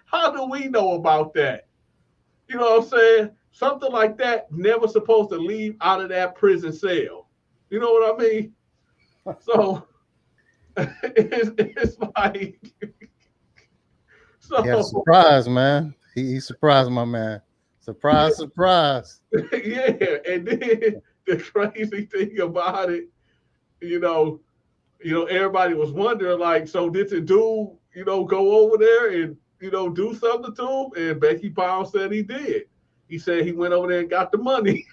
How do we know about that? You know what I'm saying? Something like that never supposed to leave out of that prison cell. You know what I mean? So it's like He had a so surprise, man. He surprised my man. Surprise, surprise. yeah. And then the crazy thing about it, you know, everybody was wondering, like, so did the dude, go over there and, do something to him? And Becky Powell said he did. He said he went over there and got the money.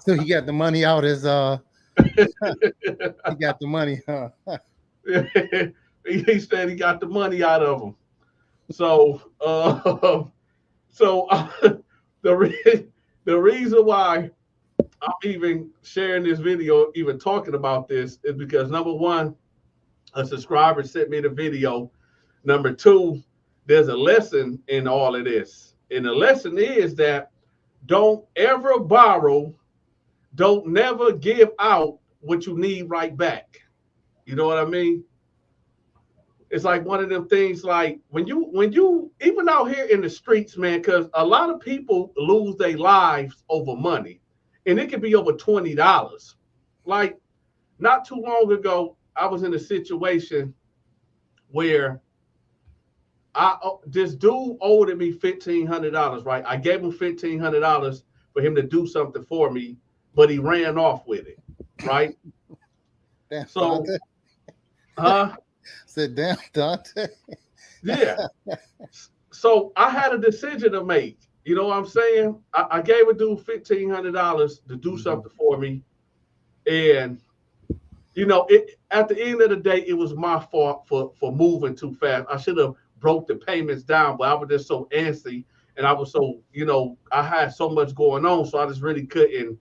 So he got the money out his he got the money, huh? He said he got the money out of him. So, so the the reason why I'm even sharing this video, even talking about this, is because number one, a subscriber sent me the video. Number two, there's a lesson in all of this. And the lesson is that don't ever borrow, don't never give out what you need right back. You know what I mean? It's like one of them things like when you even out here in the streets, man, because a lot of people lose their lives over money. And it could be over $20. Like not too long ago, I was in a situation where this dude owed me $1,500, right? I gave him $1,500 for him to do something for me, but he ran off with it, right? Damn, So, Dante. huh? Said, damn, Dante. Yeah. So I had a decision to make. You know what I'm saying? I gave a dude $1,500 to do Mhm. something for me, and it at the end of the day, it was my fault for moving too fast. I should have broke the payments down, but I was just so antsy, and I was so I had so much going on, so I just really couldn't.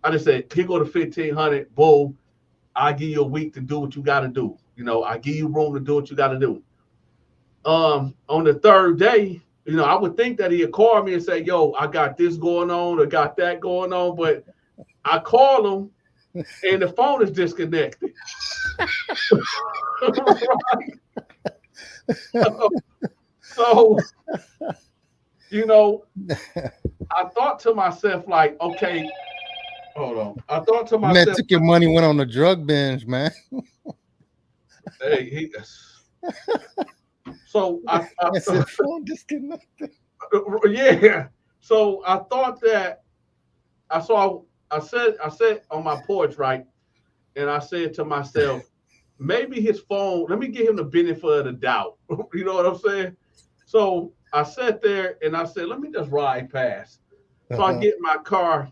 I just said, here go to 1,500, boom. I give you a week to do what you got to do. I give you room to do what you got to do. On the third day, I would think that he'd call me and say, "Yo, I got this going on, or got that going on," but I call him and the phone is disconnected. Right? So, you know, I thought to myself, like, okay, hold on. I thought to Man myself, took your money, went on a drug binge, man. hey, so I said, phone disconnected. yeah. So I thought that I saw. I said on my porch, right, and I said to myself, maybe his phone. Let me give him the benefit of the doubt. You know what I'm saying? So I sat there and I said, let me just ride past. So I Uh-huh. get in my car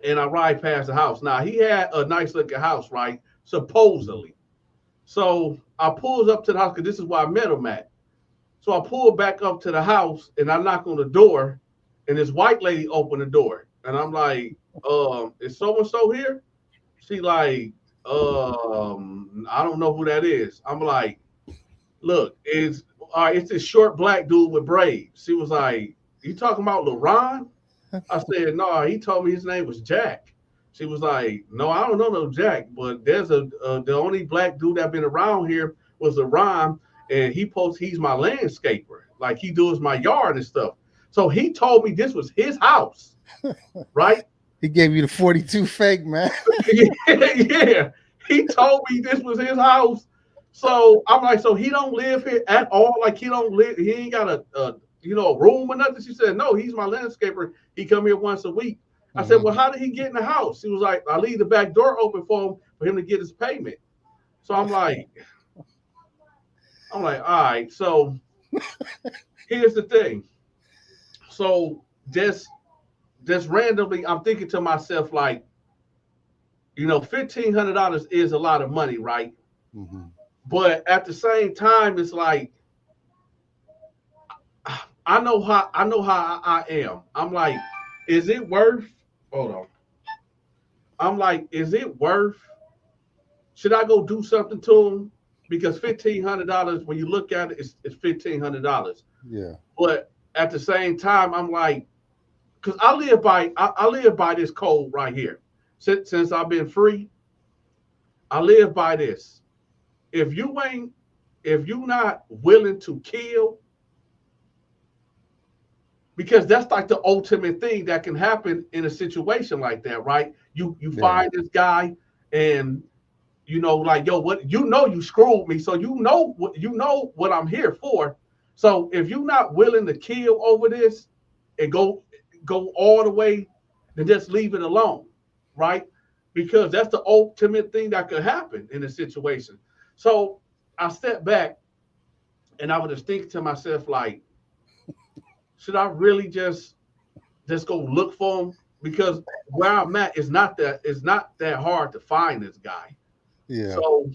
and I ride past the house. Now he had a nice looking house, right? Supposedly. So I pulls up to the house because this is where I met him at. So I pull back up to the house and I knock on the door, and this white lady opened the door, and I'm like, is so and so here? She like, I don't know who that is. I'm like, look, it's all right, it's this short black dude with braids. She was like, you talking about LaRon? I said, no, he told me his name was Jack. She was like, no, I don't know no Jack, but there's the only black dude that been around here was LaRon, and he's my landscaper. Like he does my yard and stuff. So he told me this was his house, right? He gave you the 42 fake, man. Yeah. He told me this was his house. So I'm like, so he don't live here at all? Like he don't live, he ain't got a room or nothing? She said, no, he's my landscaper. He come here once a week. I said, well, Mhm. how did he get in the house? He was like, I leave the back door open for him to get his payment. So I'm like, all right. So here's the thing. So just randomly, I'm thinking to myself, like, $1,500 is a lot of money, right? Mhm. But at the same time, it's like I know how I am. I'm like, is it worth? Hold on. I'm like, is it worth? Should I go do something to him? Because $1,500, when you look at it, it's $1,500. Yeah. But at the same time, I'm like, because I live by this code right here. Since I've been free, I live by this. if you ain't, if you not willing to kill, because that's like the ultimate thing that can happen in a situation like that, right? You Yeah. find this guy, and like, yo, what, you screwed me, so you know what I'm here for. So if you're not willing to kill over this and go all the way, then just leave it alone, right? Because that's the ultimate thing that could happen in a situation. So I stepped back and I was just thinking to myself, like, should I really just go look for him? Because where I'm at is not that hard to find this guy. Yeah. So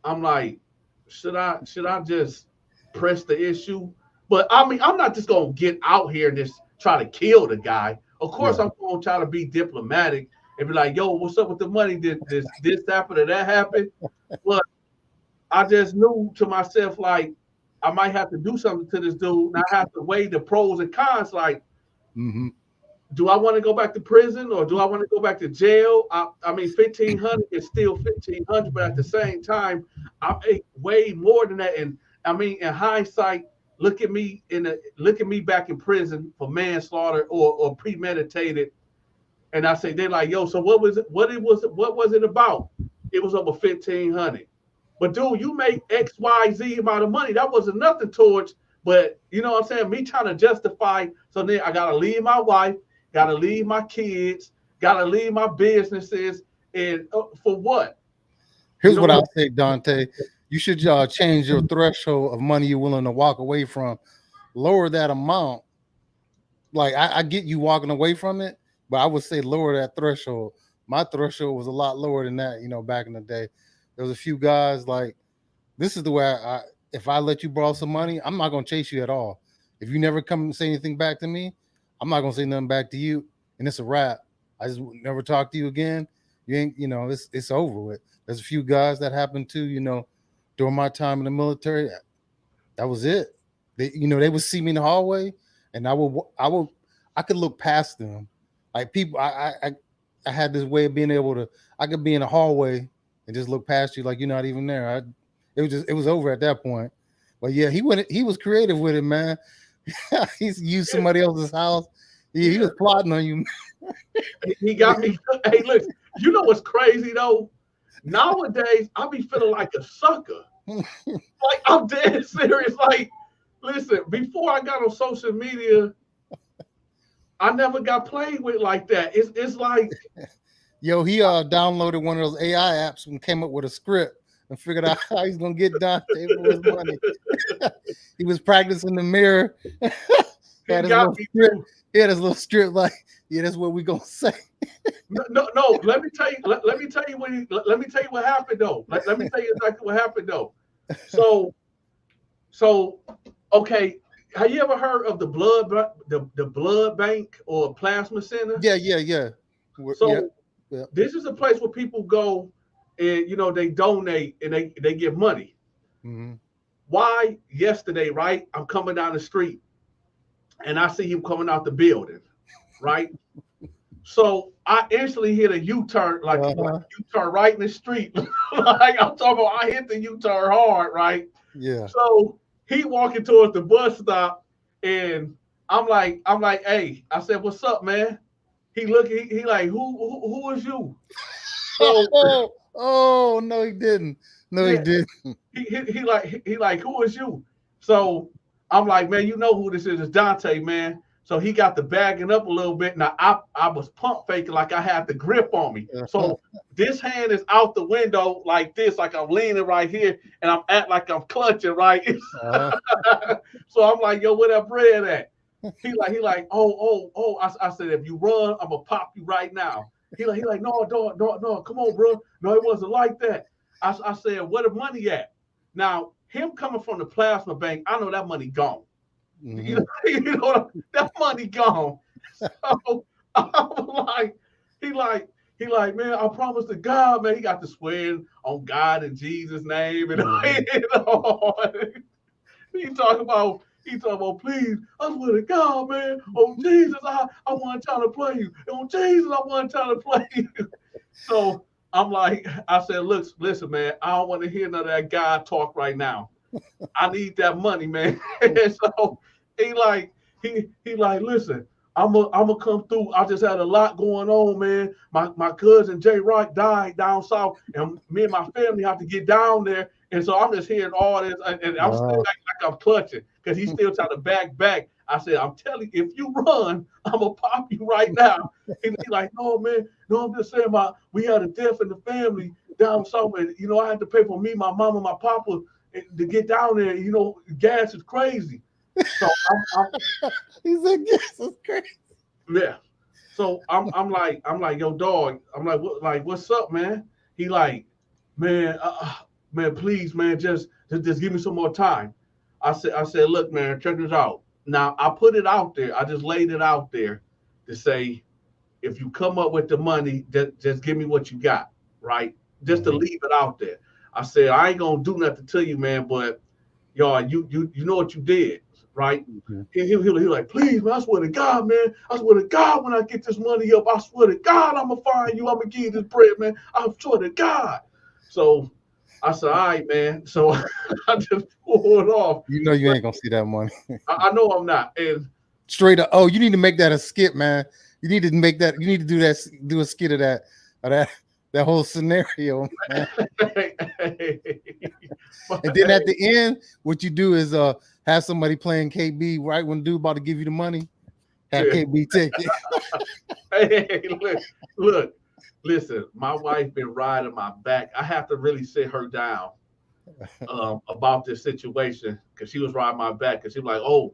I'm like, should I just press the issue? But I mean, I'm not just gonna get out here and just try to kill the guy. Of course, Yeah. I'm gonna try to be diplomatic and be like, yo, what's up with the money? Did this happen or that happen? But I just knew to myself, like, I might have to do something to this dude, and I have to weigh the pros and cons. Like, Mm-hmm. do I want to go back to prison or do I want to go back to jail? I mean, 1,500 is still 1,500, but at the same time, I make way more than that. And I mean, in hindsight, look at me back in prison for manslaughter or premeditated. And I say, they're like, yo, so what was it? What was it about? It was over 1,500. But dude, you make XYZ amount of money. That wasn't nothing towards, but you know what I'm saying? Me trying to justify. So then I gotta leave my wife, gotta leave my kids, gotta leave my businesses, and for what? You Here's know what what? I'll say, Dante. You should change your threshold of money you're willing to walk away from. Lower that amount. Like I get you walking away from it, but I would say lower that threshold. My threshold was a lot lower than that, back in the day. There was a few guys like this is the way if I let you borrow some money, I'm not gonna chase you at all. If you never come and say anything back to me, I'm not gonna say nothing back to you, and it's a wrap. I just never talk to you again. You ain't, it's over with. There's a few guys that happened to, during my time in the military. That was it. They would see me in the hallway, and I could look past them. Like people, I had this way of being able to. I could be in the hallway and just look past you like you're not even there. It was over at that point. But yeah, he was creative with it, man. He's used somebody else's house. He Yeah, was plotting on you. he got me. Hey, look, you know what's crazy though? Nowadays, I be feeling like a sucker. Like, I'm dead serious. Like, listen, before I got on social media, I never got played with like that. It's like, Yo, he downloaded one of those AI apps and came up with a script and figured out how he's gonna get Dante for his money. He was practicing the mirror. he had his got little me script. too. He had his little script like, yeah, that's what we gonna say. No, no, no. Let me tell you. Let me tell you let me tell you what happened though. Let me tell you exactly what happened though. So so okay. Have you ever heard of the blood bank or plasma center? Yeah, yeah, yeah. Yeah, So yeah. this is a place where people go and they donate and they give money. Mm-hmm. Why? Yesterday, right? I'm coming down the street and I see him coming out the building, right? So I instantly hit a U-turn, like Uh-huh. U-turn right in the street. Like I'm talking about, I hit the U-turn hard, right? Yeah. So he walking towards the bus stop, and I'm like, hey, I said, what's up, man? He like, who is you? So Oh no, he didn't. No, he yeah, didn't. he like, who is you? So I'm like, man, you know who this is? It's Dante, man. So he got the bagging up a little bit. Now I was pump faking like I had the grip on me. Uh-huh. So this hand is out the window like this, like I'm leaning right here, and I'm at like I'm clutching, right? Uh-huh. So I'm like, yo, where that bread at? He like, oh. I said, if you run, I'm gonna pop you right now. He like, no, no, come on, bro. No, it wasn't like that. I said, where the money at? Now, him coming from the plasma bank, I know that money gone. You Mm-hmm. know, that money gone. So I'm like, he like, he like, man, I promise to God, man. He got to swear on God and Jesus' name, and Mm-hmm. he talking about, please, I swear to God, man, on Jesus, I want y'all to play you. On Jesus, I want y'all to play you. So I'm like, I said, look, listen, man, I don't want to hear none of that guy talk right now. I need that money, man. And so he like, he like, listen, I'm gonna come through. I just had a lot going on, man. My cousin Jay Rock died down south, and me and my family have to get down there. And so I'm just hearing all this, and I'm still Uh, like I'm clutching because he's still trying to back. I said, I'm telling you, if you run, I'm gonna pop you right now. And he like, no, man, no, I'm just saying, we had a death in the family down south, and I had to pay for me, my mama, my papa to get down there. Gas is crazy. So he said, "Yes, it's crazy." yeah. So I'm like, yo, dog. I'm like, what's up, man? He like, man, man, please, man, just give me some more time. I said, look, man, check this out. Now I put it out there. I just laid it out there to say, if you come up with the money, just give me what you got, right? Just to Mhm. leave it out there. I said, I ain't gonna do nothing to you, man, but y'all, you know what you did, right? Mhm. He like, please, man, I swear to God, man. I swear to God, when I get this money up, I swear to God, I'm gonna find you. I'm gonna give you this bread, man. I swear to God. So I said, all right, man. So I just pulled off. You know you But ain't gonna see that money. I know I'm not. And Straight up. Oh, you need to make that a skit, man. You need to make that. You need to do that. Do a skit of that whole scenario, man. but And then at the end, what you do is have somebody playing KB right when dude about to give you the money. Have yeah. KB take it. Hey, look, listen. My wife been riding my back. I have to really sit her down about this situation because she was riding my back because she was like, "Oh,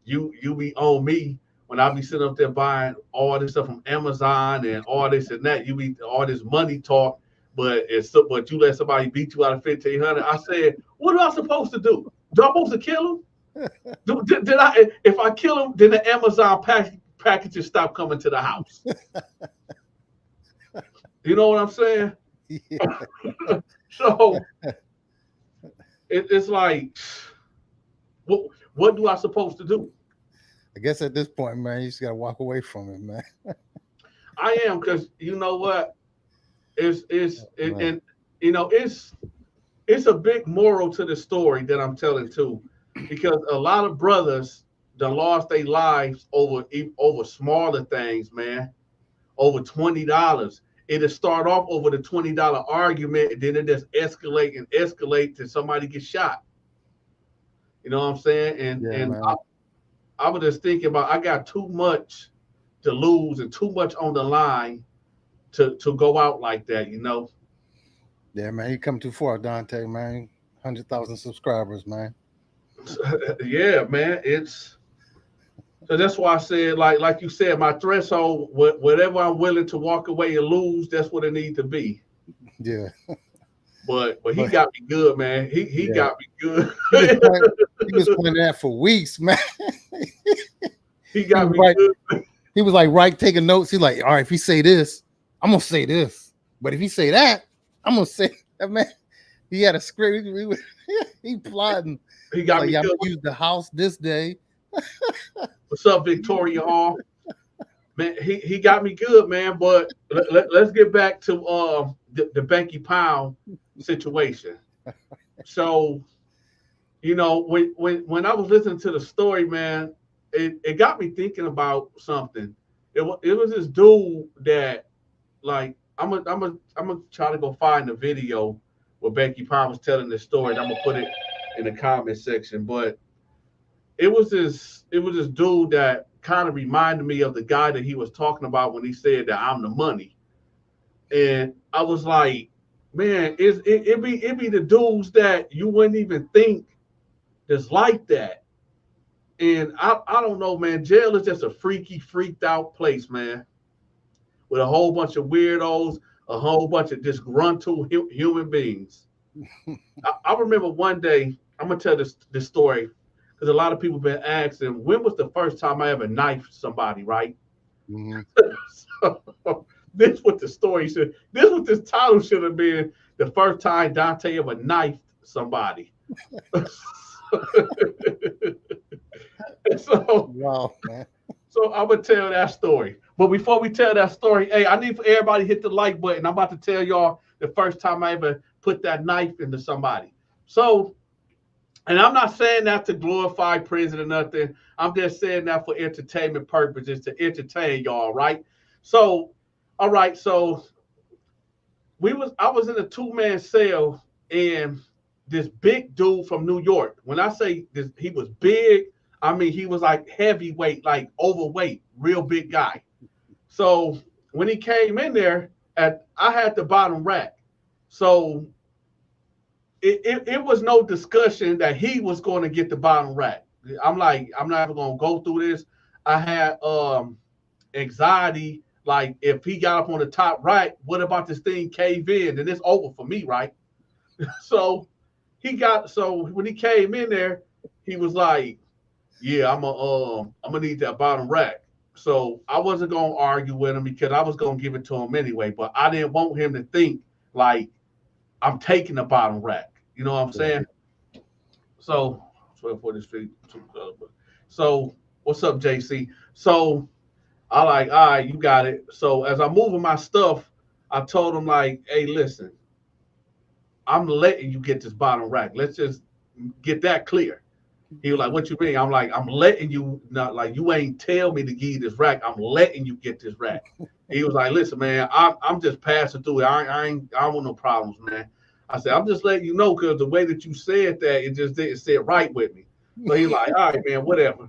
you be on me when I be sitting up there buying all this stuff from Amazon and all this and that. You be all this money talk, but you let somebody beat you out of 1,500." I said, "What am I supposed to do? Do I supposed to kill him? Did I? If I kill him, then the Amazon packages stop coming to the house. You know what I'm saying?" Yeah. So it's like, what what do I supposed to do? I guess at this point, man, you just gotta walk away from it, man. I am because you know what? Man. And it's a big moral to the story that I'm telling too, because a lot of brothers done lost their lives over smaller things, man. Over $20. It'll start off over the $20 argument, and then it just escalate till somebody gets shot. You know what I'm saying? And Yeah, and I, man. I was just thinking about I got too much to lose and too much on the line to go out like that. Yeah, man. You come too far, Dante, man. 100,000 subscribers, man. Yeah, man. It's so that's why I said, like you said, my threshold, whatever I'm willing to walk away and lose, that's what it needs to be. Yeah. But he But got me good, man. He yeah. got me good. He was playing he was playing that for weeks, man. He He got was me right. good. He was like right taking notes. He's like, all right, if he say this, I'm gonna say this. But if he say that, I'm gonna say that, man. He had a script. He plotting. He He's got like, me yeah, I'm good. gonna use the house this day. What's up, Victoria Hall? Man, he got me good, man. But let's get back to the Becky Pound situation. So when I was listening to the story, man, it got me thinking about something. It was this dude that like I'm gonna try to go find the video where Becky Pound was telling this story, and I'm gonna put it in the comment section. But it was this dude that kind of reminded me of the guy that he was talking about when he said that I'm the money, and I was like, man, it be the dudes that you wouldn't even think that's like that. And I don't know, man. Jail is just a freaked out place, man, with a whole bunch of weirdos, a whole bunch of disgruntled human beings. I remember one day, I'm gonna tell this story because a lot of people been asking, when was the first time I ever knifed somebody, right? Mm-hmm. So, this what the story should. This what this title should have been: the first time Dante ever knifed somebody. so Wow, man. So I'm gonna tell that story. But before we tell that story, hey, I need for everybody to hit the like button. I'm about to tell y'all the first time I ever put that knife into somebody. So, and I'm not saying that to glorify prison or nothing. I'm just saying that for entertainment purposes to entertain y'all, right? So, all right, so I was in a two-man cell and this big dude from New York. When I say this, he was big, I mean he was like heavyweight, like overweight, real big guy. So when he came in there, I had the bottom rack. So it was no discussion that he was going to get the bottom rack. I'm like, I'm not even going to go through this. I had anxiety. Like, if he got up on the top right, what about this thing cave in? Then it's over for me, right? So so when he came in there, he was like, yeah, I'm gonna need that bottom rack. So I wasn't gonna argue with him because I was gonna give it to him anyway, but I didn't want him to think like I'm taking the bottom rack. You know what I'm saying? So 1240 Street. So what's up, JC? So I like, all right, you got it. So as I'm moving my stuff, I told him like, hey, listen, I'm letting you get this bottom rack. Let's just get that clear. He was like, what you mean? I'm like, I'm letting you, not like, you ain't tell me to give you this rack. I'm letting you get this rack. He was like, listen, man, I'm just passing through it. I don't want no problems, man. I said, I'm just letting you know because the way that you said that, it just didn't sit right with me. So he's like, all right, man, whatever.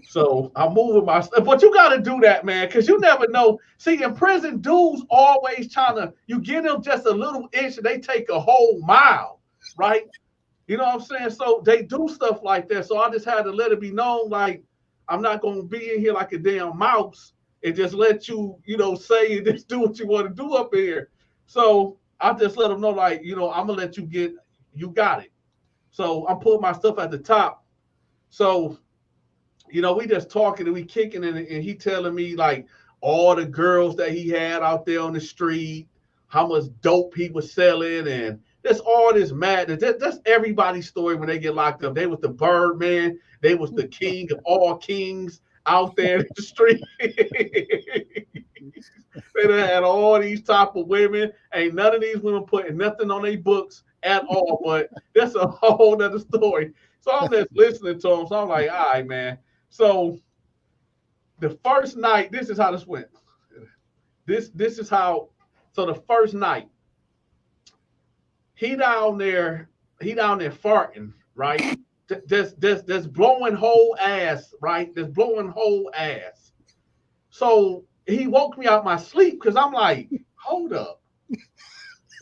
So I'm moving my stuff. But you got to do that, man, because you never know. See, in prison, dudes always trying to, you give them just a little inch and they take a whole mile, right? You know what I'm saying? So they do stuff like that. So I just had to let it be known, like, I'm not going to be in here like a damn mouse and just let you, say and just do what you want to do up here. So I just let them know, like, I'm going to let you got it. So I'm putting my stuff at the top. So, we just talking and we kicking and he telling me, like, all the girls that he had out there on the street, how much dope he was selling, and that's all this madness. That's everybody's story when they get locked up. They was the Birdman. They was the king of all kings out there in the street. They had all these type of women. Ain't none of these women putting nothing on their books at all. But that's a whole nother story. So I'm just listening to him. So I'm like, all right, man. So the first night, this is how this went. This is how. So the first night, he down there farting, right? Just blowing whole ass, right? Just blowing whole ass. So he woke me out my sleep because I'm like, hold up.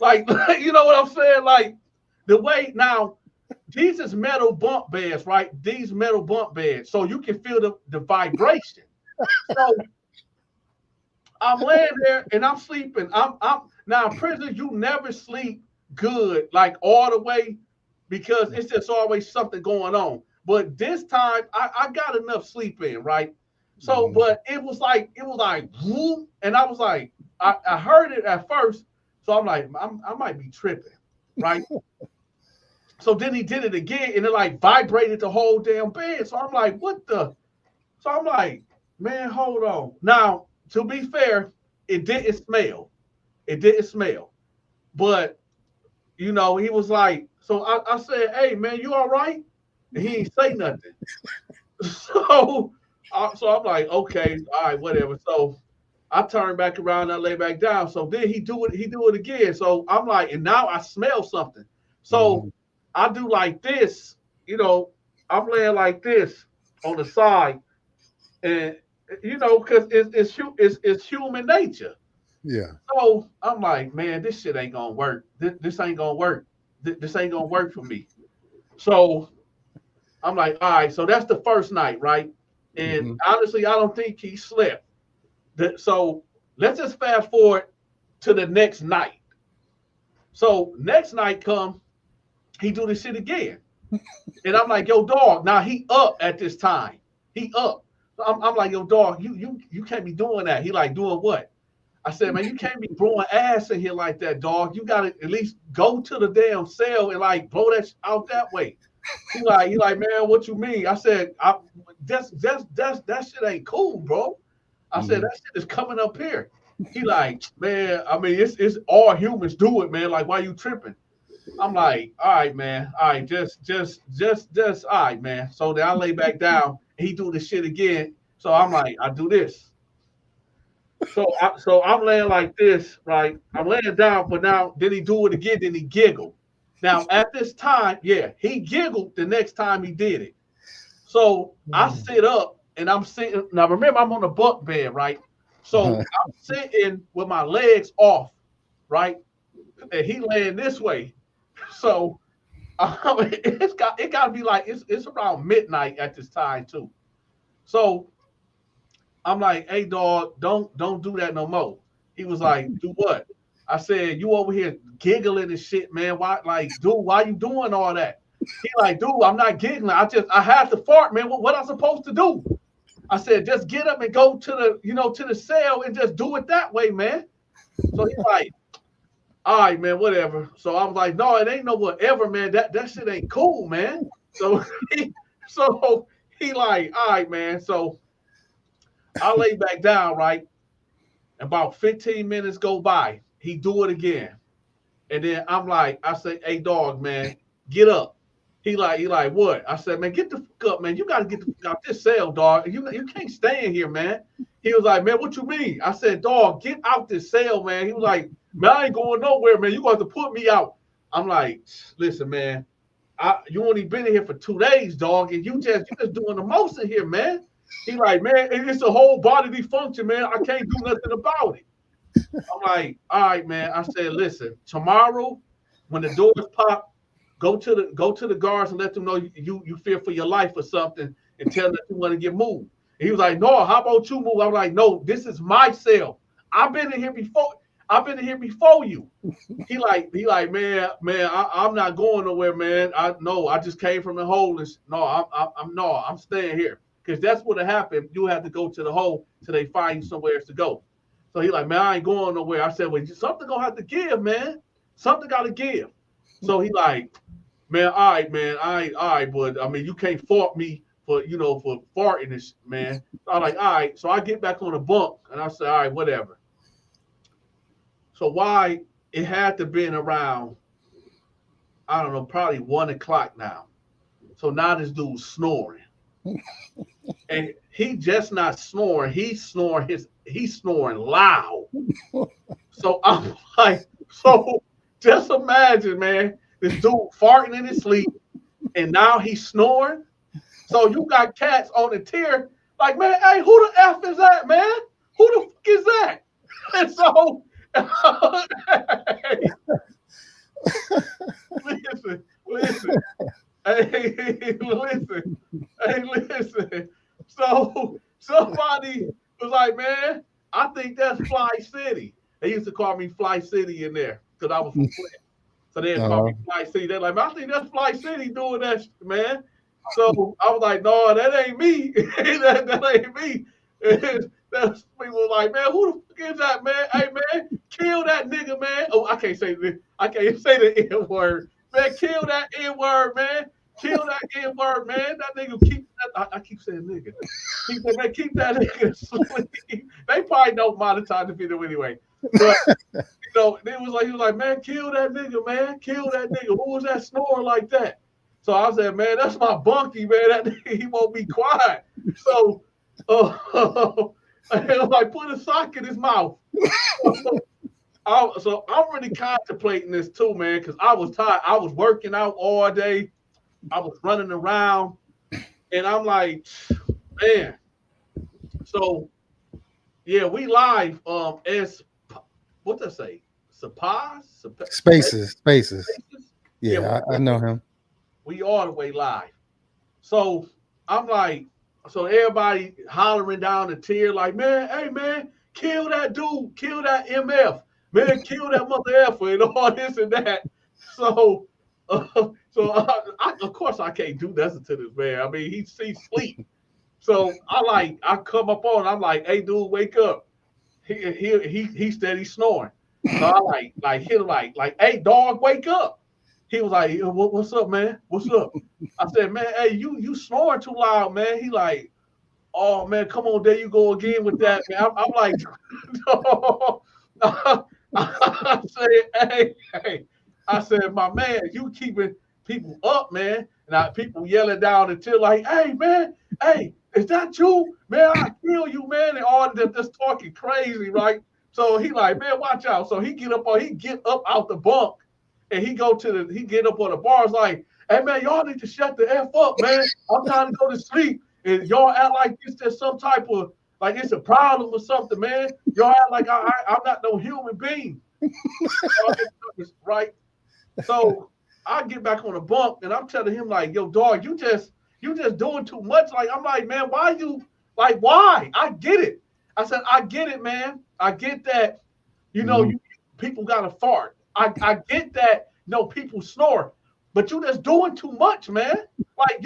Like, you know what I'm saying? Like, the way now, these is metal bunk beds, right? These metal bunk beds. So you can feel the vibration. So I'm laying there and I'm sleeping. I'm now in prison, you never sleep good, like all the way, because it's just always something going on. But this time I got enough sleep in, right? So, but it was like whoop, and I was like, I heard it at first, so I'm like, I might be tripping, right? So then he did it again, and it like vibrated the whole damn bed. So I'm like, what the? So I'm like, man, hold on. Now, to be fair, it didn't smell. It didn't smell. But, he was like, so I said, hey, man, you all right? And he ain't say nothing. So I'm like, okay, all right, whatever. So I turned back around and I lay back down. So then he do it again. So I'm like, and now I smell something. So I do like this, I'm laying like this on the side. And, because it's human nature. Yeah. So I'm like, man, this shit ain't gonna work. This ain't gonna work. This ain't gonna work for me. So I'm like, all right. So that's the first night, right? And honestly, I don't think he slept. So let's just fast forward to the next night. So next night come, he do this shit again, and I'm like, yo, dog. Now he up at this time. He up. So I'm like, yo, dog, you can't be doing that. He like, doing what? I said, man, you can't be blowing ass in here like that, dog. You gotta at least go to the damn cell and like blow that out that way. He like, man, what you mean? I said, that shit ain't cool, bro. I said, that shit is coming up here. He like, man, I mean, it's all humans do it, man. Like, why you tripping? I'm like, all right, man. All right, just, all right, man. So then I lay back down. He do the shit again. So I'm like, I do this. So I'm laying like this, right? I'm laying down, but now then he do it again. Then he giggled. Now at this time, yeah, he giggled the next time he did it. So I sit up and I'm sitting. Now remember, I'm on a bunk bed, right? So I'm sitting with my legs off, right? And he laying this way. So it got to be like it's around midnight at this time too. So I'm like, hey dog, don't do that no more. He was like, do what? I said, you over here giggling and shit, man. Why, like, dude, why you doing all that? He like, dude, I'm not giggling. I had to fart, man. What I supposed to do? I said, just get up and go to the cell and just do it that way, man. So he's like, all right, man, whatever. So I was like, no, it ain't no whatever, man. That shit ain't cool, man. So he like, all right, man. So I lay back down, right? About 15 minutes go by. He do it again. And then I'm like, I say, hey, dog, man, get up. He like, what? I said, man, get the fuck up, man. You got to get the fuck out this cell, dog. You can't stay in here, man. He was like, man, what you mean? I said, dog, get out this cell, man. He was like, man, I ain't going nowhere, man. You going to put me out. I'm like, listen, man, you only been in here for 2 days, dog, and you just doing the most in here, man. He like, man, it's a whole bodily function, man. I can't do nothing about it. I'm like, all right, man. I said, listen, tomorrow when the doors pop, go to the guards and let them know you fear for your life or something, and tell them you want to get moved. And he was like, no, how about you move? I'm like, no, this is my cell. I've been in here before. I've been in here before you. He like, man, I'm not going nowhere, man. I just came from the hole. I'm staying here. Because that's what happened. You have to go to the hole till they find you somewhere else to go. So he like, man, I ain't going nowhere. I said, well, something gonna have to give, man. Something gotta give. So he like, man, all right, man, all right, but I mean, you can't fault me for farting this, man. I'm like, all right. So I get back on the bunk and I say, all right, whatever. So why it had to been around, I don't know, probably 1 o'clock now. So now this dude's snoring. And he just not snoring, he's snoring loud. So I'm like, so just imagine, man, this dude farting in his sleep, and now he's snoring. So you got cats on the tier, like, man, hey, who the F is that, man? Who the fuck is that? And so, listen. Hey, listen. So somebody was like, man, I think that's Fly City. They used to call me Fly City in there because I was from Flint. So they'd call me Fly City. They're like, man, I think that's Fly City doing that, man. So I was like, no, that ain't me. that ain't me. That's people like, man, who the fuck is that, man? Hey, man, kill that nigga, man. Oh, I can't say the N word. Man, kill that N word, man. Kill that N word, man. That nigga keep that. I keep saying nigga. Keep that nigga asleep. They probably don't monetize the video anyway. But it was like, he was like, man, kill that nigga, man. Kill that nigga. Who was that snoring like that? So I said, man, that's my bunkie, man. That nigga, he won't be quiet. So I was like, put a sock in his mouth. So I'm really contemplating this too, man, because I was tired. I was working out all day. I was running around, and I'm like, man. So yeah, we live as what did I say? Spaces. Yeah, I know him. We all the way live. So I'm like, so everybody hollering down the tier, like, man, hey man, kill that dude, kill that MF, man, kill that mother effer and all this and that. So of course I can't do nothing to this man. I mean, he sleep. So I come up on, I'm like, hey dude, wake up. He steady snoring. So I like hit him like, hey dog, wake up. He was like, what's up, man? What's up? I said, man, hey, you snoring too loud, man. He like, oh man, come on, there you go again with that, man. I'm like, no. I said, hey, I said, my man, you keeping people up, man. And people yelling down until like, hey, is that you? Man, I kill you, man. And all just talking crazy, right? So he like, man, watch out. So he get up out the bunk and he get up on the bars like, hey man, y'all need to shut the F up, man. I'm trying to go to sleep. And y'all act like it's just some type of like it's a problem or something, man. Y'all act like I'm not no human being. Right? So I get back on the bunk and I'm telling him, like, yo, dog, you just doing too much. Like, I'm like, man, why? I get it. I said, I get it, man. I get that, people gotta fart. I get that, people snore, but you just doing too much, man. Like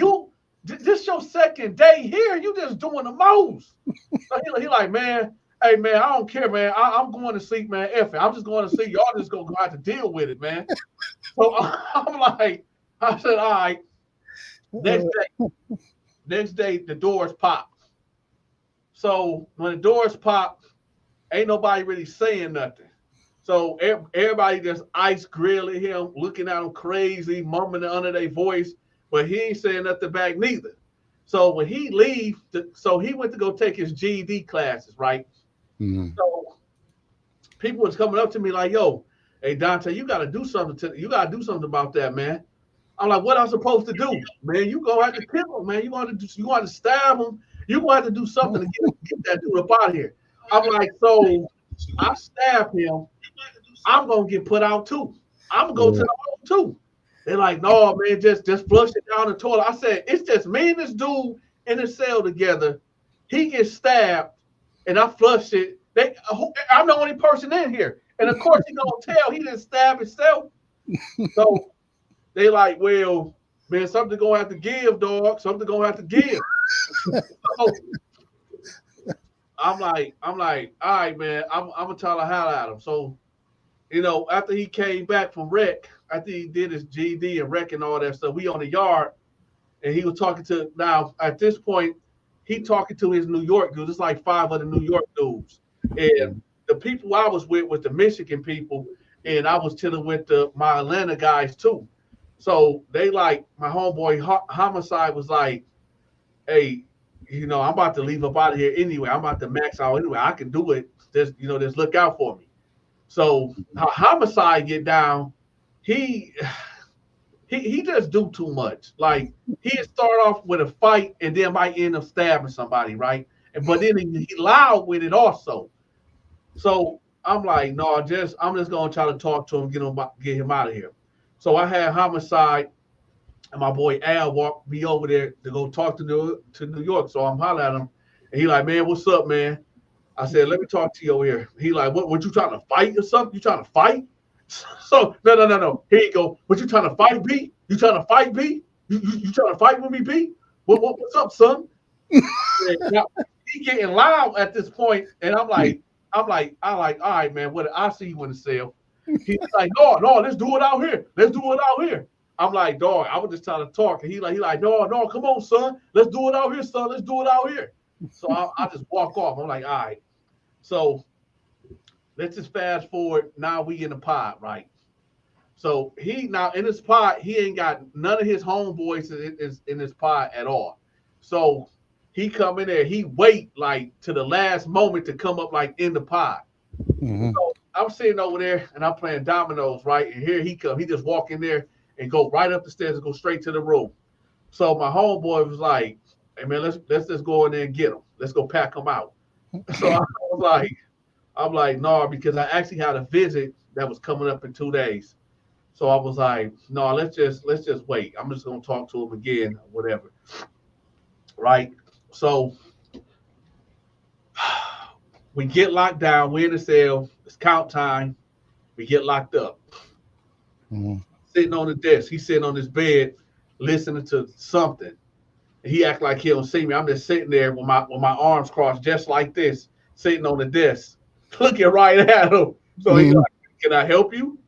this your second day here, you just doing the most. So he like, man, hey man, I don't care, man. I'm going to sleep, man. F it. I'm just going to sleep. Y'all just gonna have to deal with it, man. So I'm like, I said, all right. Next day, the doors pop. So when the doors pop, ain't nobody really saying nothing. So everybody just ice grilling him, looking at him crazy, mumbling under their voice, but he ain't saying nothing back neither. So when he leave, so he went to go take his GED classes, right? Mm-hmm. So people was coming up to me like, yo, hey, Donta, you got to do something about that, man. I'm like, what I'm supposed to do? Man, you going to have to kill him, man. You going to stab him. You going to have to do something to get that dude up out of here. I'm like, so I stab him. I'm going to get put out too. I'm going to go to the hole too. They're like, no, man, just flush it down the toilet. I said, it's just me and this dude in a cell together. He gets stabbed and I flush it. I'm the only person in here. And of course, he gonna tell he didn't stab himself. So they like, well, man, something gonna have to give, dog. Something gonna have to give. So I'm like, all right, man, I'm gonna tell the hell out of him. So, after he came back from rec, after he did his GED and rec and all that stuff, we on the yard, and he was talking to. Now at this point, he talking to his New York dudes. It's like 5 other New York dudes, and the people I was with was the Michigan people, and I was chilling with my Atlanta guys too. So they like my homeboy Homicide was like, hey, I'm about to leave up out of here anyway. I'm about to max out anyway. I can do it. Just look out for me. So Homicide get down, he just do too much. Like he'd start off with a fight and then might end up stabbing somebody, right? But then he loud with it also. So I'm like, no, I'm just gonna try to talk to him, get him out of here. So I had Homicide and my boy Al walk me over there to go talk to New York. So I'm hollering at him, and he like, man, what's up, man? I said, let me talk to you over here. He like, what you trying to fight or something? You trying to fight? So no. Here you go. What you trying to fight, B? You trying to fight, B? You trying to fight with me, B? What's up, son? Now, he getting loud at this point, and I'm like, all right, man. What I see you in the cell. He's like, no, let's do it out here. Let's do it out here. I'm like, dog, I was just trying to talk, and he like, no, come on, son. Let's do it out here, son. Let's do it out here. So I just walk off. I'm like, all right. So let's just fast forward. Now we in the pod, right? So he now in his pod, he ain't got none of his homeboys in his pod at all. So he come in there, he wait like to the last moment to come up like in the pod. Mm-hmm. So I'm sitting over there and I'm playing dominoes, right? And here he come. He just walk in there and go right up the stairs and go straight to the room. So my homeboy was like, hey man, let's just go in there and get him. Let's go pack him out. So I'm like, no, because I actually had a visit that was coming up in 2 days. So I was like, no, let's just wait. I'm just gonna talk to him again, or whatever. Right. So we get locked down. We're in the cell. It's count time. We get locked up. Mm-hmm. Sitting on the desk. He's sitting on his bed, listening to something. He act like he don't see me. I'm just sitting there with my arms crossed, just like this, sitting on the desk, looking right at him. So he's like, "Can I help you?"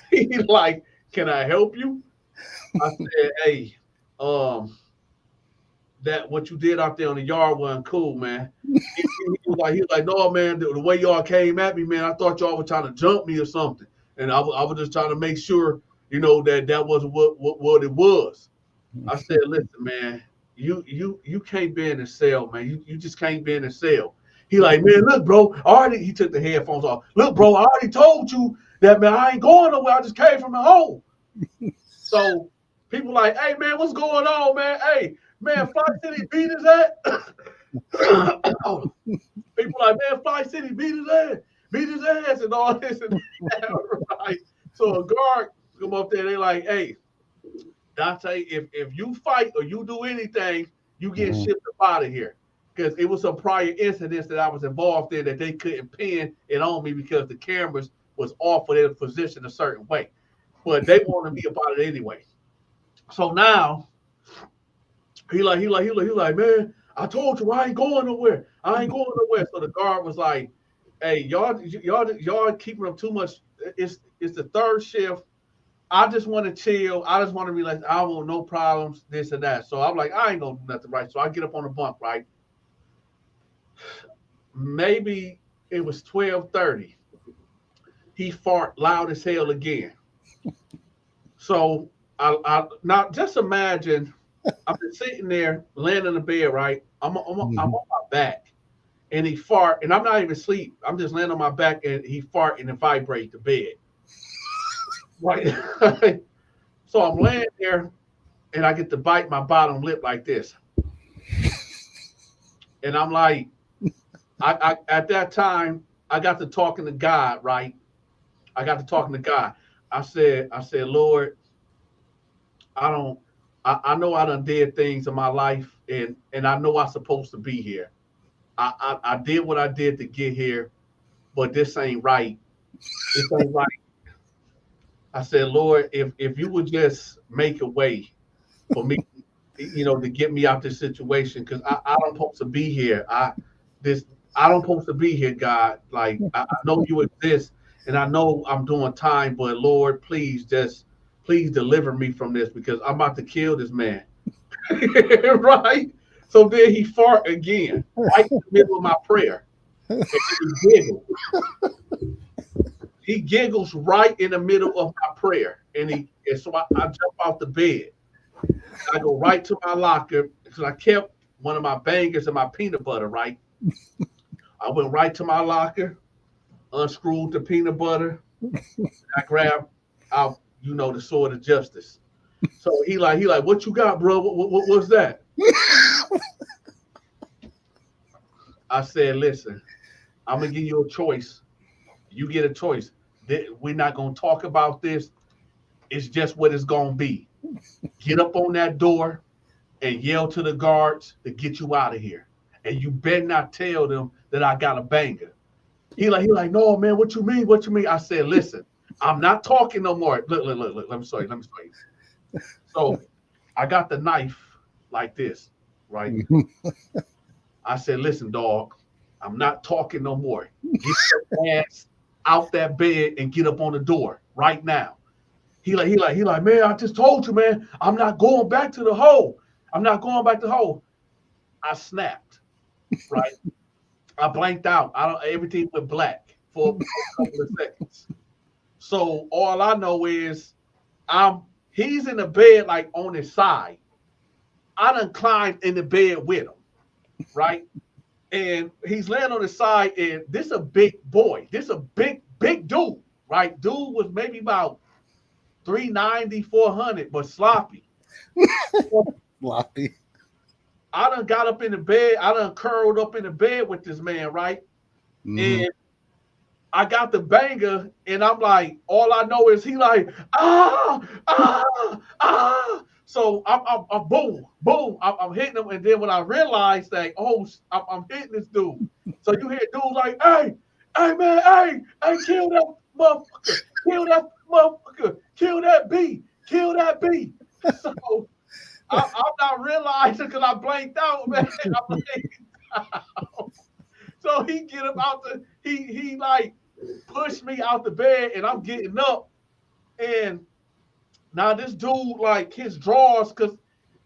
He's like, "Can I help you?" I said, hey, um, that what you did out there on the yard wasn't cool, man. He was like, no, man, the way y'all came at me, man, I thought y'all were trying to jump me or something, and I was just trying to make sure, that that wasn't what it was. I said, listen, man, you can't be in a cell, man. You just can't be in a cell. He like, man, look, bro, I already. He took the headphones off. Look, bro, I already told you that, man. I ain't going nowhere. I just came from the home. So people like, hey, man, what's going on, man? Hey, man, Fly City beat his ass. People like, man, Fly City beat his ass, and all this and that, right? So a guard come up there, they like, hey, Dante, if you fight or you do anything, you get Mhm. shipped up out of here. Because it was some prior incidents that I was involved in that they couldn't pin it on me because the cameras was off of their position a certain way. But they wanted me about it anyway. So now he like, man, I told you I ain't going nowhere. I ain't going nowhere. So the guard was like, hey, y'all keeping up too much. It's the third shift. I just want to chill. I just want to relax. I want no problems, this and that. So I'm like, I ain't gonna do nothing, right? So I get up on the bunk, right? Maybe it was 12:30. He fart loud as hell again. So I now just imagine I've been sitting there laying in the bed, right? I'm Mhm. on my back and he fart, and I'm not even asleep. I'm just laying on my back and he fart and it vibrate the bed. Right. So I'm laying there and I get to bite my bottom lip like this. And I'm like, I at that time I got to talking to God, right? I got to talking to God. I said, Lord, I don't I know I done did things in my life and I know I'm supposed to be here. I did what I did to get here, but this ain't right. This ain't right. I said, Lord, if you would just make a way for me, to get me out this situation, because I don't supposed to be here. This I don't supposed to be here, God. Like I know you exist, and I know I'm doing time, but Lord, please deliver me from this because I'm about to kill this man. Right? So then he fart again, right in the middle of my prayer, and he giggled. He giggles right in the middle of my prayer, and so I jump off the bed. I go right to my locker because I kept one of my bangers and my peanut butter, right? I went right to my locker, unscrewed the peanut butter. I grabbed out, the sword of justice. So he like, what you got, bro? What's that? I said, listen, I'm gonna give you a choice. You get a choice. We're not gonna talk about this. It's just what it's gonna be. Get up on that door and yell to the guards to get you out of here. And you better not tell them that I got a banger. He like, no, man, what you mean? What you mean? I said, listen, I'm not talking no more. Look. Let me show you. So I got the knife like this, right? I said, listen, dog, I'm not talking no more. Get your ass out that bed and get up on the door right now. He like, man, I just told you, man, I'm not going back to the hole. I'm not going back to the hole. I snapped, right? I blanked out. I don't everything went black for a couple of seconds. So all I know is I'm he's in the bed like on his side. I done climbed in the bed with him, right? And he's laying on his side, and this a big boy. This a big dude, right? Dude was maybe about 390, 400, but sloppy. So Floppy. I done got up in the bed. I done curled up in the bed with this man, right? Hmm. And I got the banger, and I'm like, all I know is he like, ah, ah. So I'm boom, boom. I'm hitting him, and then when I realized that, oh, I'm hitting this dude. So you hear dudes like, hey, man, hey, kill that motherfucker, kill that motherfucker, kill that B. So I'm not realizing because I blanked out, man. I blanked out. So he get him out he like pushed me out the bed and I'm getting up and Now this dude, like his drawers, cause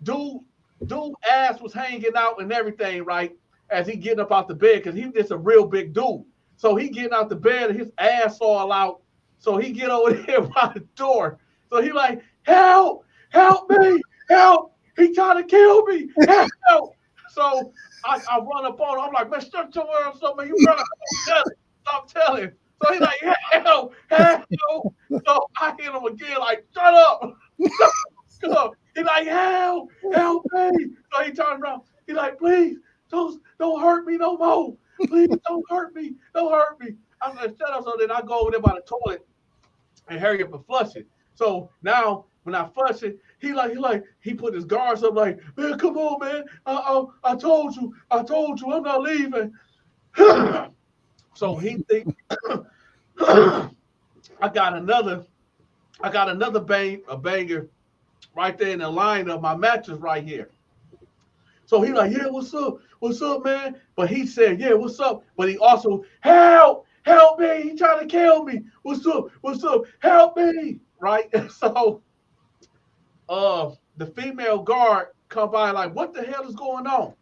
dude, dude ass was hanging out and everything, right? As he getting up out the bed, cause he just a real big dude. So he getting out the bed and his ass all out. So he get over there by the door. So he like, help, help me, help. He trying to kill me, help. So I run up on him. I'm like, man, shut your ass up, man. You run up, tell him, stop telling. So he like, help, help. So I hit him again, like, shut up. Shut up. He like, help, help me. So he turned around. He like, please, don't hurt me no more. Please don't hurt me. Don't hurt me. I said, shut up. So then I go over there by the toilet and hurry up and flush it. So now when I flush it, he put his guards up like, man, come on, man. I told you, I'm not leaving. So he think I got another a banger right there in the line of my mattress right here. So he like, yeah, what's up, man? But he said, yeah, what's up? But he also, help me, he trying to kill me. What's up, help me, right? So the female guard come by like, what the hell is going on?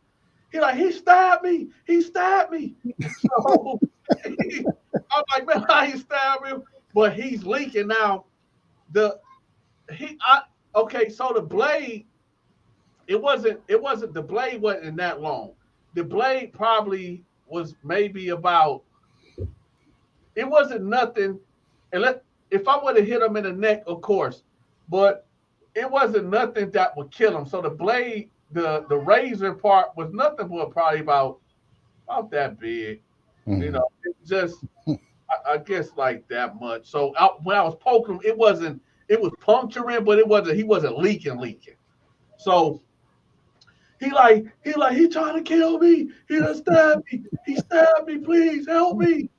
He like, he stabbed me. So I'm like, man, how he stabbed him? But he's leaking now. Okay, so the blade, it wasn't the blade wasn't that long. The blade probably was maybe about, it wasn't nothing. If I would have hit him in the neck, of course, but it wasn't nothing that would kill him. So the blade, the razor part was nothing but probably about that big. You know, it just I guess like that much. So when I was poking him, it was puncturing, but he wasn't leaking. So he trying to kill me. He done stabbed me. He stabbed me. Please help me.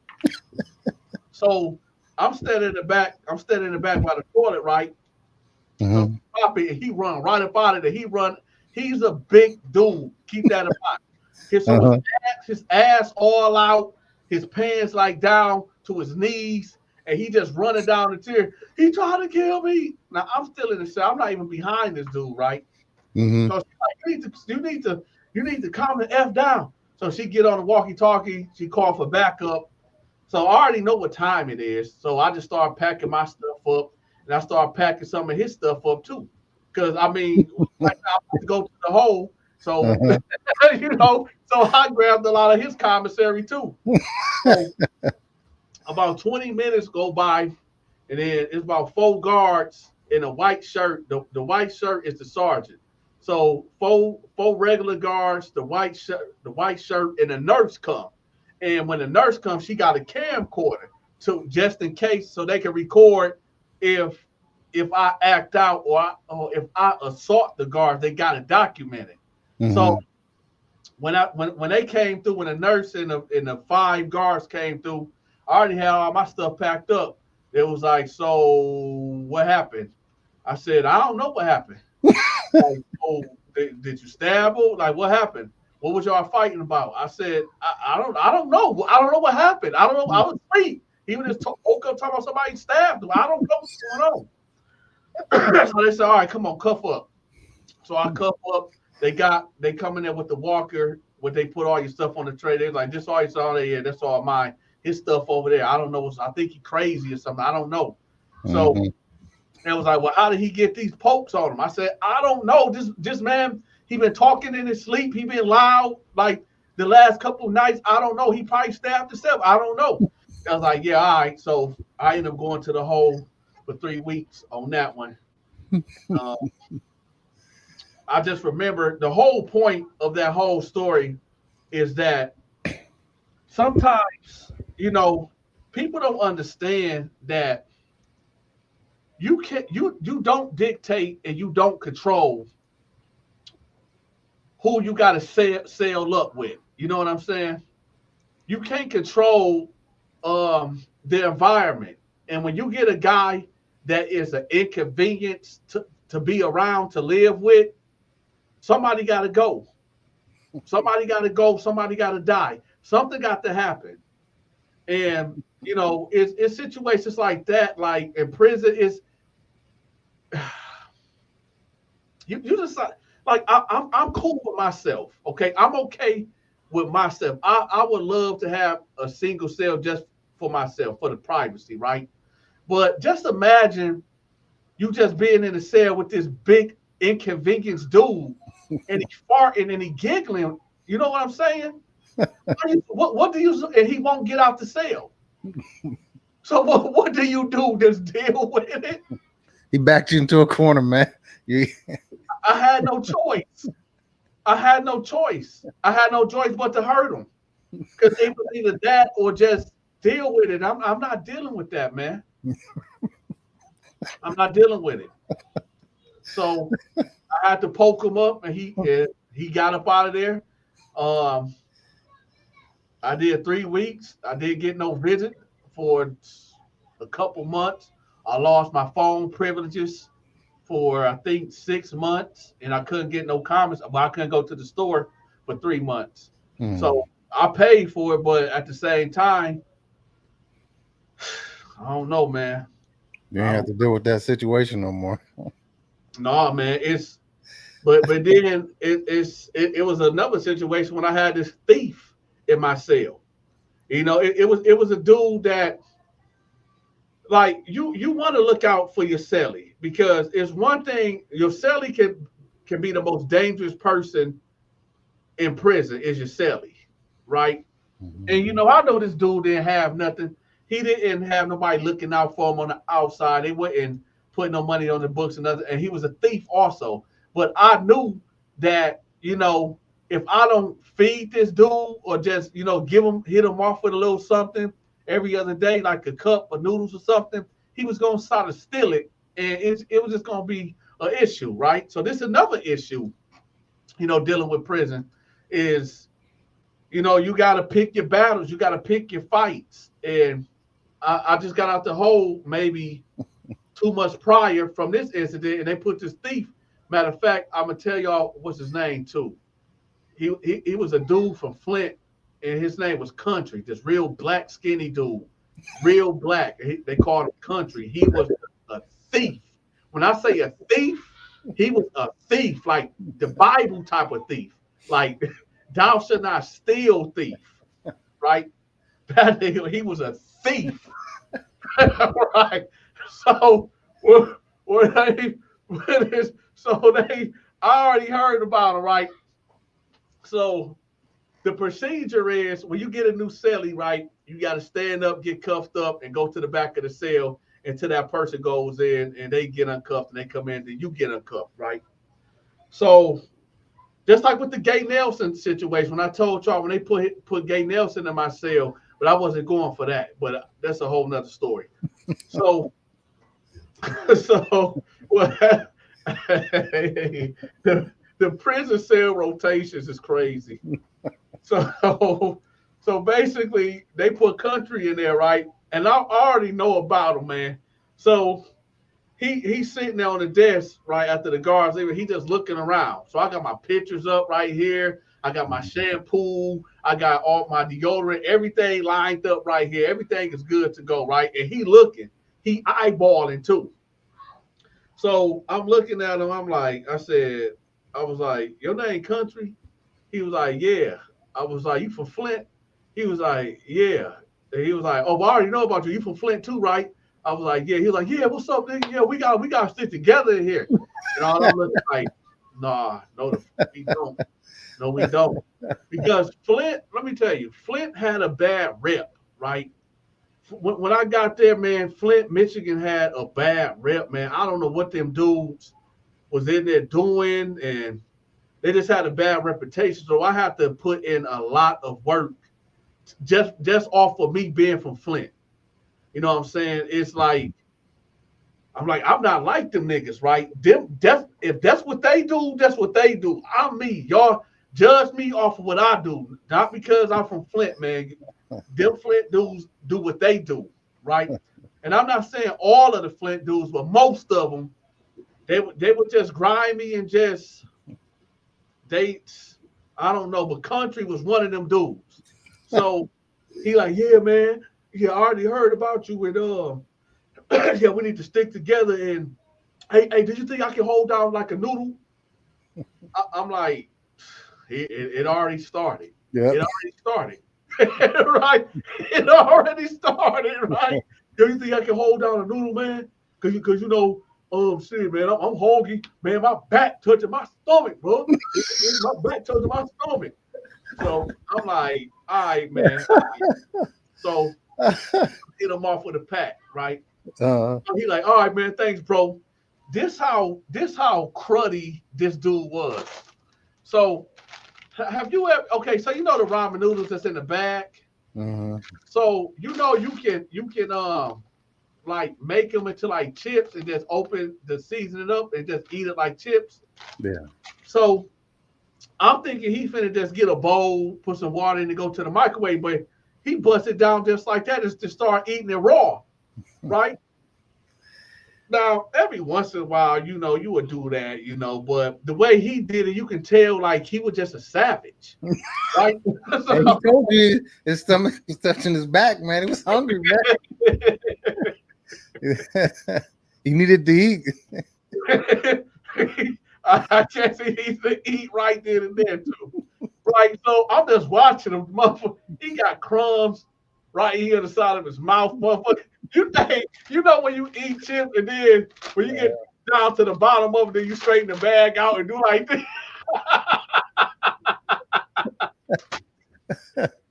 So I'm standing in the back by the toilet, right? So he run right up out of there. He's a big dude. Keep that in mind. His ass all out, his pants like down to his knees, and he just running down the tier. He trying to kill me. Now I'm still in the cell. I'm not even behind this dude, right? So she's like, you need to calm the F down. So she get on the walkie-talkie, she called for backup. So I already know what time it is. So I just started packing my stuff up, and I started packing some of his stuff up too. Because I mean, right now I'm about to go to the hole. So so I grabbed a lot of his commissary too. So about 20 minutes go by, and then it's about 4 guards in a white shirt. The white shirt is the sergeant. So four regular guards, the white shirt, and a nurse come. And when the nurse comes, she got a camcorder to just in case, so they can record if I act out or if I assault the guards, they got it documented. So when they came through, when the nurse and the 5 guards came through, I already had all my stuff packed up. It was like, so what happened? I said, I don't know what happened. Like, oh, did you stab her? Like, what happened? What was y'all fighting about? I said, I don't know. I don't know what happened. I don't know. I was asleep. He was just woke up talking about somebody stabbed him. I don't know what's going on. So they said, all right, come on, cuff up. So I cuff up. They come in there with the walker, where they put all your stuff on the tray. They're like, this all you saw there, yeah, that's all mine. His stuff over there. I don't know. I think he crazy or something. I don't know. So it was like, well, how did he get these pokes on him? I said, I don't know. This man, he been talking in his sleep. He been loud like the last couple of nights. I don't know. He probably stabbed himself. I don't know. I was like, yeah, all right. So I ended up going to the hole for 3 weeks on that one. I just remember the whole point of that whole story is that sometimes, people don't understand that you don't dictate and you don't control who you got to sail up with. You know what I'm saying? You can't control the environment. And when you get a guy that is an inconvenience to be around, to live with, somebody got to go. Somebody got to go. Somebody got to die. Something got to happen. And, it's situations like that, like in prison, You just like I'm cool with myself. Okay, I'm okay with myself. I would love to have a single cell just for myself for the privacy, right? But just imagine you just being in a cell with this big inconvenience dude, and he's farting and he giggling. You know what I'm saying? What do you? And he won't get out the cell. So what do you do? Just deal with it. He backed you into a corner, man. You, I had no choice. I had no choice. I had no choice but to hurt him because it was either that or just deal with it. I'm not dealing with that, man. I'm not dealing with it. So I had to poke him up, and he got up out of there. Um, I did 3 weeks. I didn't get no visit for a couple months. I lost my phone privileges for I think 6 months, and I couldn't get no comments. But I couldn't go to the store for 3 months. So I paid for it, but at the same time, I don't know, man. you ain't have to deal with that situation no more. No, man. But then it was another situation when I had this thief in my cell. You know, it was a dude that like you want to look out for your cellie because it's one thing your cellie can be the most dangerous person in prison is your cellie, right? And you know, I know this dude didn't have nothing. He didn't have nobody looking out for him on the outside. They wouldn't put no money on the books and nothing. And he was a thief also. But I knew that, you know, if I don't feed this dude or just, you know, hit him off with a little something every other day, like a cup of noodles or something, he was gonna sort of steal it, and it was just gonna be an issue, right? So this is another issue, you know, dealing with prison is, you know, you got to pick your battles, you got to pick your fights, and I just got out the hole maybe 2 months prior from this incident, and they put this thief. Matter of fact, I'm gonna tell y'all what's his name too. He was a dude from Flint, and his name was Country. This real black, skinny dude, real black. They called him Country. He was a thief. When I say a thief, he was a thief, like the Bible type of thief. Like, thou shalt not steal, thief, right? That nigga, he was a thief, right? So when I already heard about it, right? So the procedure is when you get a new cellie, right? You got to stand up, get cuffed up, and go to the back of the cell until that person goes in and they get uncuffed and they come in, then you get uncuffed, right? So just like with the Gay Nelson situation, when I told y'all when they put Gay Nelson in my cell, but I wasn't going for that. But that's a whole nother story. So, well, the prison cell rotations is crazy. So basically, they put Country in there, right? And I already know about him, man. So he's sitting there on the desk right after the guards leaving. He just looking around. So I got my pictures up right here. I got my shampoo. I got all my deodorant. Everything lined up right here. Everything is good to go, right? And he looking. He eyeballing too. So I'm looking at him. I was like, your name Country? He was like, yeah. I was like, you from Flint? He was like, yeah. And he was like, oh, I already know about you. You from Flint too, right? I was like, yeah. He was like, yeah, what's up, nigga? Yeah, we got to stick together in here. And all I'm looking like, nah, no, we don't. No, we don't. Because Flint, let me tell you, Flint had a bad rep, right? When I got there, man, Flint, Michigan had a bad rep, man. I don't know what them dudes was in there doing, and they just had a bad reputation. So I have to put in a lot of work just off of me being from Flint. You know what I'm saying? It's like, I'm not like them niggas, right? If that's what they do, that's what they do. I'm me. Y'all judge me off of what I do, not because I'm from Flint, man. Them Flint dudes do what they do, right? And I'm not saying all of the Flint dudes, but most of them, they were just grimy and just I don't know, but Country was one of them dudes. So he like, yeah, man, yeah, I already heard about you and yeah, we need to stick together. And hey, did you think I can hold down like a noodle? I'm like, it already started. Yep. It already started. Right? It already started, right? Do you think I can hold down a noodle, man? Cause you know, shit, man, I'm hungry, man. My back touching my stomach, bro. My back touching my stomach. So I'm like, all right, man. All right. So hit him off with a pack, right? Uh, So he like, all right, man, thanks, bro. This how cruddy this dude was. So have you ever okay, so you know the ramen noodles that's in the bag? uh, So you know you can like make them into like chips and just open the season it up and just eat it like chips. yeah. So I'm thinking he finna just get a bowl, put some water in and go to the microwave, but he busts it down just like that just to start eating it raw, right? Now, every once in a while, you would do that, but the way he did it, you can tell like he was just a savage, right? Hey, he So, told you his stomach was touching his back, man. He was hungry, man. He needed to eat. I guess he needs to eat right then and there too. Right. So I'm just watching him, motherfucker. He got crumbs right here on the side of his mouth, motherfucker. You think when you eat chips and then when you get down to the bottom of it, then you straighten the bag out and do like this.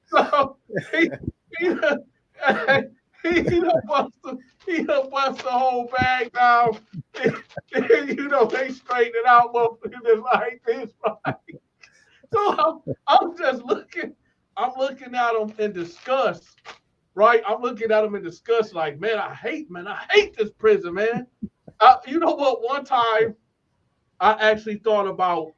So he he done- he done bust the whole bag down. They straighten it out, motherfucker, just like this, right? So I'm just looking, I'm looking at him in disgust, right? I'm looking at him in disgust, like, man, I hate this prison, man. You know what? One time I actually thought about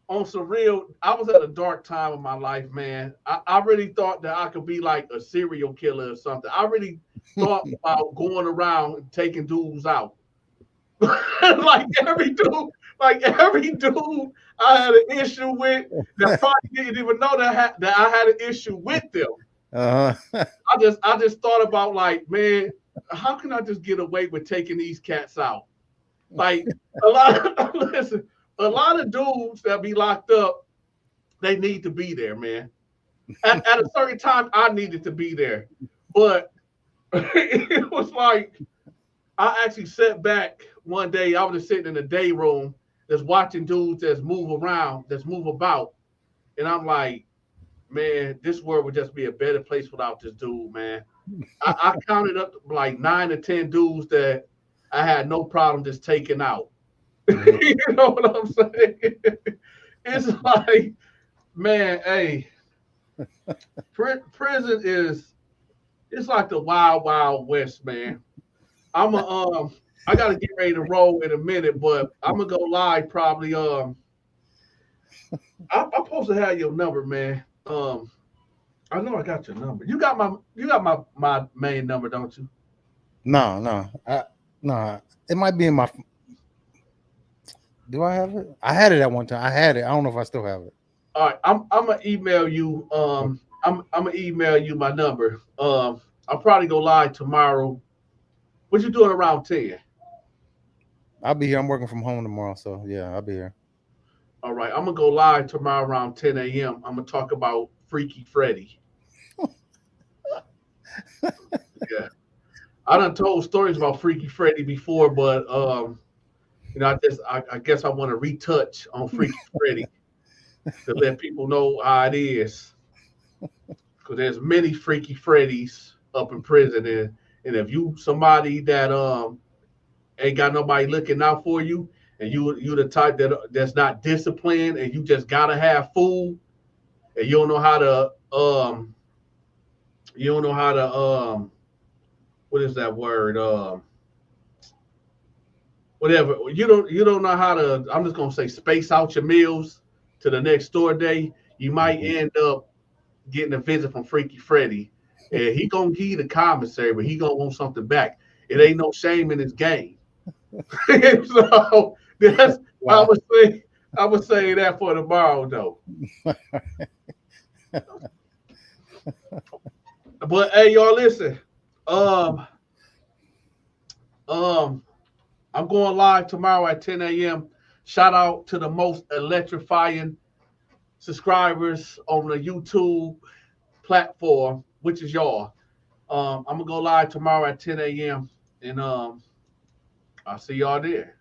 on some real. I was at a dark time of my life, man. I really thought that I could be like a serial killer or something. I really thought about going around and taking dudes out. like every dude, like every dude I had an issue with that probably didn't even know that I had an issue with them. Uh-huh. I just thought about like, man, how can I just get away with taking these cats out? Like a lot of listen, a lot of dudes that be locked up, they need to be there, man. At a certain time, I needed to be there, but it was like I actually sat back one day. I was just sitting in the day room, just watching dudes that's move around, that's move about, and I'm like, man, this world would just be a better place without this dude, man. I counted up like 9 or 10 dudes that I had no problem just taking out. Mhm. You know what I'm saying? It's like, man, hey, prison is it's like the wild, wild west, man. I'm a I gotta get ready to roll in a minute, but I'm gonna go live probably. I'm supposed to have your number, man. I know I got your number. You got my main number, don't you? No, no, no. It might be in my. Do I have it? I had it at one time. I had it. I don't know if I still have it. All right, I'm gonna email you. I'm gonna email you my number. I'll probably go live tomorrow. What you doing around 10? I'll be here. I'm working from home tomorrow, so yeah, I'll be here. All right, I'm gonna go live tomorrow around 10 a.m. I'm gonna talk about Freaky Freddy. Yeah, I done told stories about Freaky Freddy before, but I guess I want to retouch on Freaky Freddy to let people know how it is. Because there's many Freaky Freddys up in prison, and if you somebody that ain't got nobody looking out for you, and you the type that's not disciplined, and you just gotta have food, and you don't know how to what is that word whatever you don't know how to, I'm just gonna say, space out your meals to the next store day, you might Mhm. end up getting a visit from Freaky Freddy, and he gonna give you the commissary, but he gonna want something back. It ain't no shame in his game. So that's I Wow. would say I would say that for tomorrow though. But hey, y'all, listen. Um, um, I'm going live tomorrow at 10 a.m. Shout out to the most electrifying subscribers on the YouTube platform, which is y'all. I'm gonna go live tomorrow at 10 a.m. and I'll see y'all there.